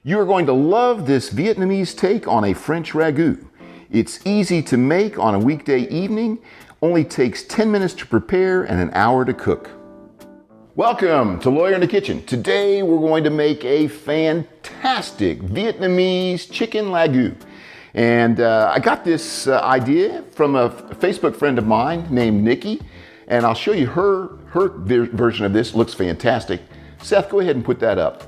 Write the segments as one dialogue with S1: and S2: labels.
S1: You are going to love this Vietnamese take on a French ragout. It's easy to make on a weekday evening, only takes 10 minutes to prepare and an hour to cook. Welcome to Lawyer in the Kitchen. Today we're going to make a fantastic Vietnamese chicken ragout. And I got this idea from a Facebook friend of mine named Nikki, and I'll show you her version of this. It looks fantastic. Seth, go ahead and put that up.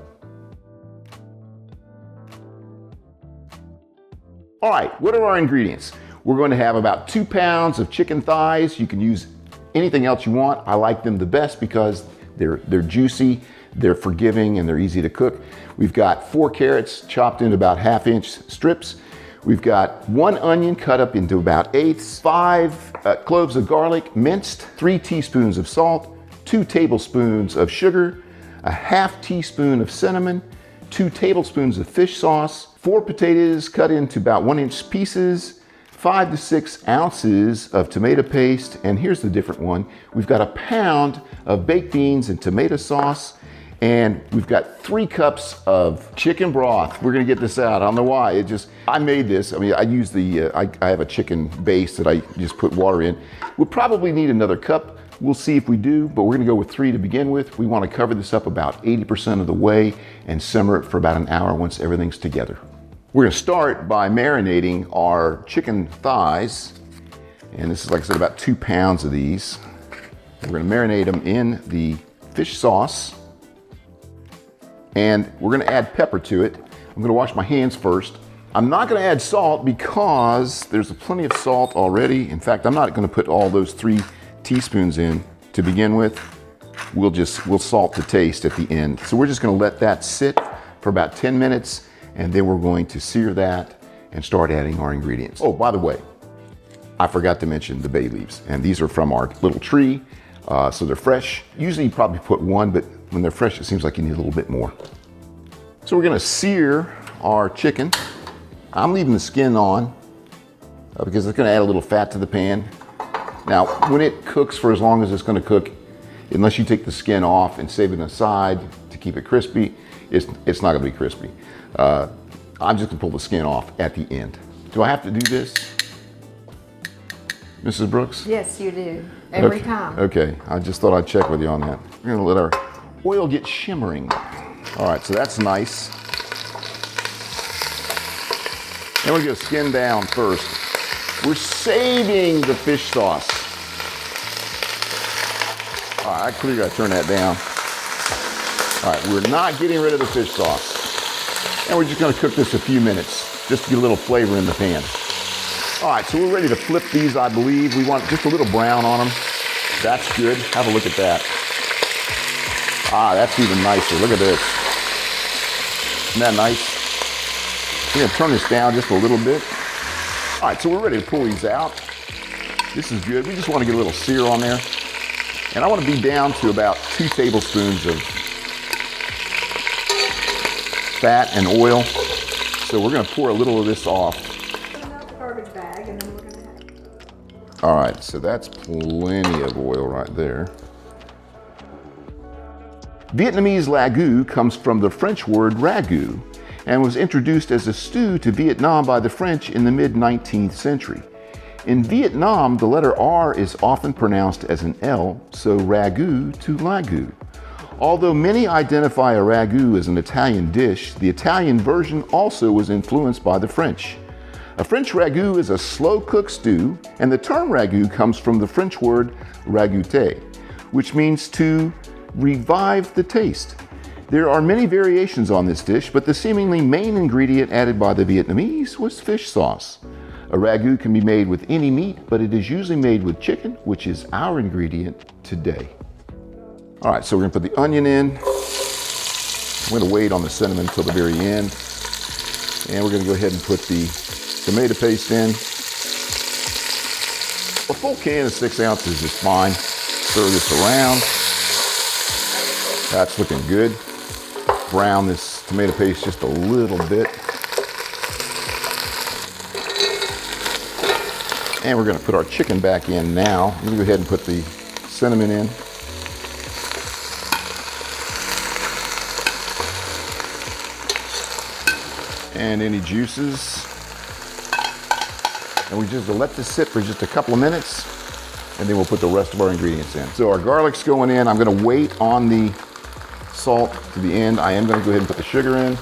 S1: All right, what are our ingredients? We're going to have about 2 pounds of chicken thighs. You can use anything else you want. I like them the best because they're juicy, they're forgiving, and they're easy to cook. We've got 4 carrots chopped into about 1/2-inch strips. We've got 1 onion cut up into about 1/8, 5 cloves of garlic minced, 3 teaspoons of salt, 2 tablespoons of sugar, 1/2 teaspoon of cinnamon, 2 tablespoons of fish sauce, 4 potatoes cut into about 1-inch pieces, 5 to 6 ounces of tomato paste, and here's the different one. We've got 1 pound of baked beans and tomato sauce, and we've got 3 cups of chicken broth. We're gonna get this out. I don't know why. I made this. I mean, I use I have a chicken base that I just put water in. We'll probably need another cup. We'll see if we do, but we're gonna go with 3 to begin with. We wanna cover this up about 80% of the way and simmer it for about an hour once everything's together. We're gonna start by marinating our chicken thighs. And this is, like I said, about 2 pounds of these. We're gonna marinate them in the fish sauce. And we're gonna add pepper to it. I'm gonna wash my hands first. I'm not gonna add salt because there's plenty of salt already. In fact, I'm not gonna put all those 3 teaspoons in to begin with. We'll salt to taste at the end. So we're just gonna let that sit for about 10 minutes, and then we're going to sear that and start adding our ingredients. Oh, by the way, I forgot to mention the bay leaves, and these are from our little tree, so they're fresh. Usually you probably put 1, but when they're fresh, it seems like you need a little bit more. So we're gonna sear our chicken. I'm leaving the skin on because it's gonna add a little fat to the pan. Now, when it cooks for as long as it's gonna cook, unless you take the skin off and save it aside to keep it crispy, it's not gonna be crispy. I'm just gonna pull the skin off at the end. Do I have to do this, Mrs. Brooks?
S2: Yes, you do. Every time.
S1: Okay, I just thought I'd check with you on that. We're gonna let our oil get shimmering. All right, so that's nice. Then we're gonna skin down first. We're saving the fish sauce. All right, I clearly gotta turn that down. All right, we're not getting rid of the fish sauce. And we're just gonna cook this a few minutes, just to get a little flavor in the pan. All right, so we're ready to flip these, I believe. We want just a little brown on them. That's good, have a look at that. Ah, that's even nicer, look at this. Isn't that nice? We're gonna turn this down just a little bit. All right, so we're ready to pull these out. This is good. We just want to get a little sear on there. And I want to be down to about 2 tablespoons of fat and oil. So we're going to pour a little of this off.
S2: Put them out the garbage bag, and then we're going to have.
S1: All right, so that's plenty of oil right there. Vietnamese ragout comes from the French word ragout, and was introduced as a stew to Vietnam by the French in the mid-19th century. In Vietnam, the letter R is often pronounced as an L, so ragout to lagu. Although many identify a ragout as an Italian dish, the Italian version also was influenced by the French. A French ragout is a slow-cooked stew, and the term ragout comes from the French word ragouter, which means to revive the taste. There are many variations on this dish, but the seemingly main ingredient added by the Vietnamese was fish sauce. A ragout can be made with any meat, but it is usually made with chicken, which is our ingredient today. All right, so we're gonna put the onion in. I'm gonna wait on the cinnamon until the very end. And we're gonna go ahead and put the tomato paste in. A full can of 6 ounces is fine. Stir this around. That's looking good. Brown this tomato paste just a little bit. And we're gonna put our chicken back in now. I'm gonna go ahead and put the cinnamon in. and any juices. And we just let this sit for just a couple of minutes, and then we'll put the rest of our ingredients in. So our garlic's going in. I'm gonna wait on the salt to the end. I am gonna go ahead and put the sugar in,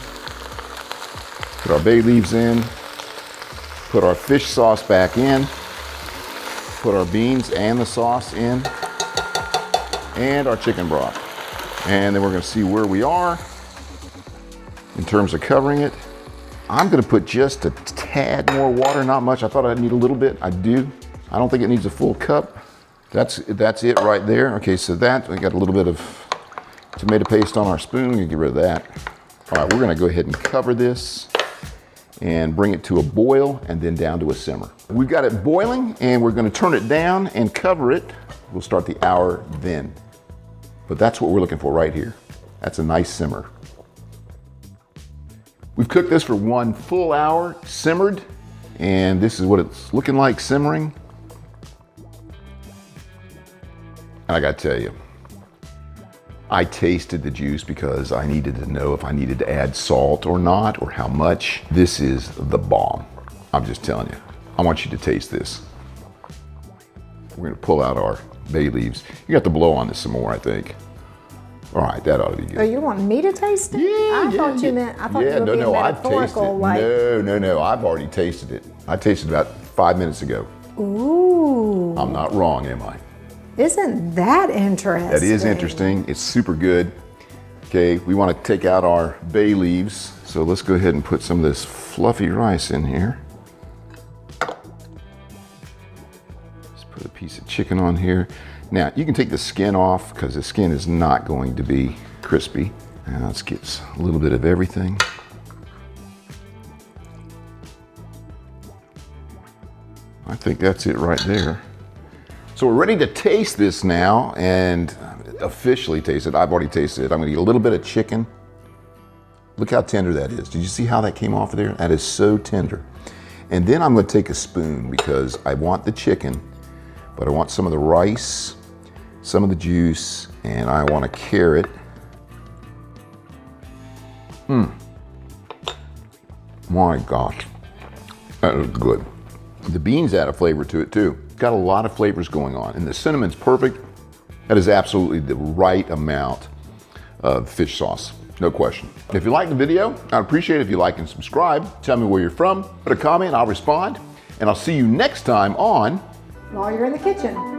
S1: put our bay leaves in, put our fish sauce back in, put our beans and the sauce in, and our chicken broth. And then we're gonna see where we are in terms of covering it. I'm gonna put just a tad more water, not much. I thought I'd need a little bit, I do. I don't think it needs a full cup. That's it right there. Okay, so that, we got a little bit of tomato paste on our spoon. We can get rid of that. All right, we're gonna go ahead and cover this and bring it to a boil and then down to a simmer. We've got it boiling and we're gonna turn it down and cover it. We'll start the hour then. But that's what we're looking for right here. That's a nice simmer. We've cooked this for 1 full hour, simmered, and this is what it's looking like simmering. And I gotta tell you, I tasted the juice because I needed to know if I needed to add salt or not, or how much. This is the bomb. I'm just telling you. I want you to taste this. We're gonna pull out our bay leaves. You got to blow on this some more, I think. All right, that ought to be good.
S2: Oh, you want me to taste it? I thought you meant, I thought you were being metaphorical. Like,
S1: No, I've already tasted it. I tasted it about 5 minutes ago.
S2: ooh.
S1: I'm not wrong, am I?
S2: Isn't that interesting?
S1: That is interesting. It's super good. Okay, we want to take out our bay leaves. So let's go ahead and put some of this fluffy rice in here. Let's put a piece of chicken on here. Now, you can take the skin off because the skin is not going to be crispy. Now, let's get a little bit of everything. I think that's it right there. So we're ready to taste this now and officially taste it. I've already tasted it. I'm gonna eat a little bit of chicken. Look how tender that is. Did you see how that came off of there? That is so tender. And then I'm gonna take a spoon because I want the chicken, but I want some of the rice, some of the juice, and I want a carrot. My gosh, that is good. The beans add a flavor to it too. Got a lot of flavors going on, and the cinnamon's perfect. That is absolutely the right amount of fish sauce, no question. If you liked the video, I'd appreciate it if you like and subscribe. Tell me where you're from, put a comment, I'll respond, and I'll see you next time on
S2: While you're in the kitchen.